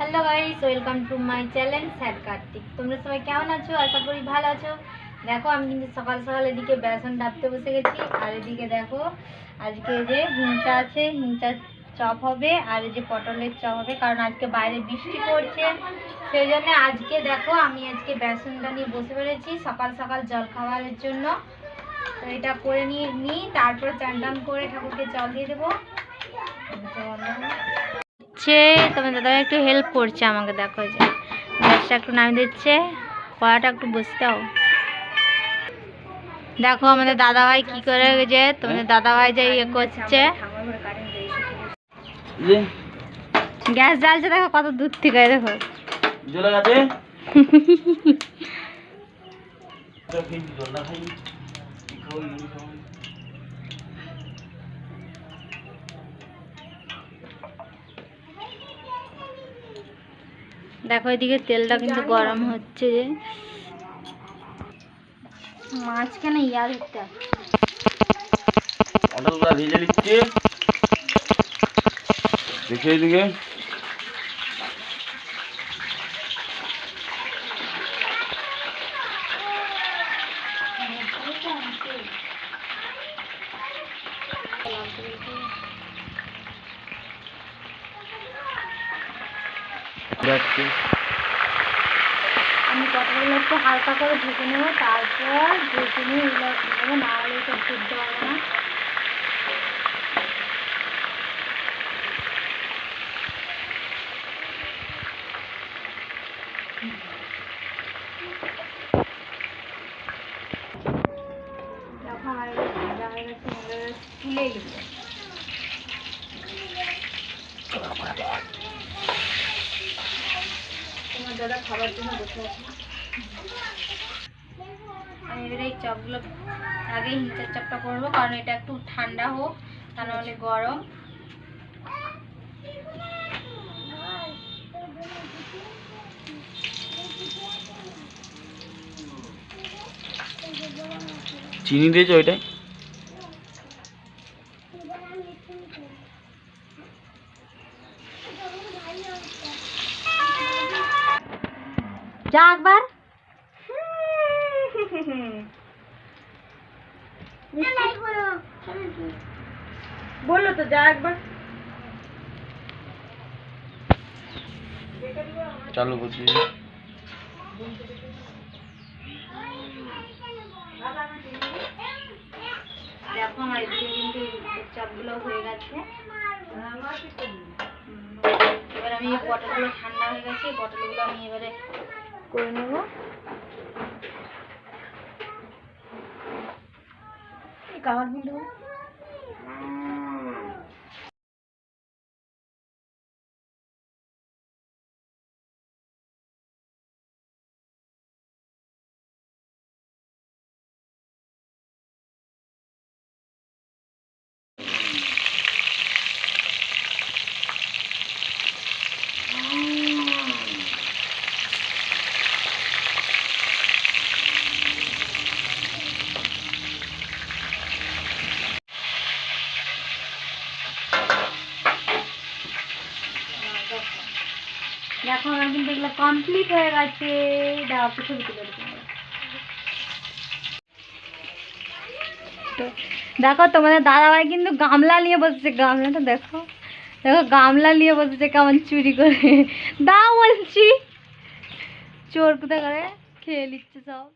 Hello guys, welcome to my channel sir Kartik. তোমরা সবাই কেমন আছো? আশা করি ভালো আছো। দেখো আমি কিন্তু সকাল সকাল এদিকে বেসন ডাবতে বসে গেছি, আর এদিকে দেখো আজকে যে হিংচা আছে, হিংচা চপ হবে, আর এই যে পটলের চপ হবে, কারণ আজকে বাইরে বৃষ্টি পড়ছে। সেই জন্য আজকে দেখো আমি আজকে বেসনটা নিয়ে বসে পড়েছি সকাল সকাল জল খাবারের জন্য। তো এটা করে নিই, তারপর চান টান করে ঠাকুরকে জল দিয়ে দেবো। তোমার দাদা একটু হেল্প করছে আমাকে, দেখো যে গ্যাসটা একটু নামিয়ে দিচ্ছে, কড়াটা একটু বসতে দাও। দেখো আমাদের দাদা ভাই কি করে, যে তোমাদের দাদা ভাই যে ইয়ে করছে, গ্যাস জ্বালছে, দেখো কত দূর থেকে, দেখো জ্বলে গেছে। দেখো এদিকে তেলটা কিন্তু গরম হচ্ছে, যে মাছ কেন ইয়া ধরতে পটলটা ভেজে নিচ্ছে, দেখে এদিকে আমি পটলগুলো একটু হালকা করে ঢেকে নেবো, তারপর ঢেকে নিয়ে এগুলো নেবো, না হলে এটা ধরতে পারবো না। যখন আমার ভাজা হয়ে গেছে তুলে নেবো। তোমার দাদা খাবার জন্য বসে আছে। আমি এবারে এই চপগুলো আগে হিংচার চপটা করবো, কারণ এটা একটু ঠান্ডা হোক, তা নাহলে গরম। চিনি দিয়েছো ওইটাই? যা একবার বললো তো, যা একবার চালু করছি। দেখো আমার এদিকে কিন্তু চপগুলো হয়ে গেছে। এবার আমি এই পটলগুলো ঠান্ডা হয়ে গেছে, পটলগুলো আমি এবারে করে নেব। এই কাবার কিন্তু দেখো আমার কিন্তু এগুলো কমপ্লিট হয়ে গেছে। দেখো ছবি তুলে দেখো তোমাদের দাদাভাই কিন্তু গামলা নিয়ে বসেছে, গামলাটা দেখো, দেখো গামলা নিয়ে বসেছে কেমন চুরি করে। দাও বলছি, চোর কোথা করে খেয়ে নিচ্ছে সব।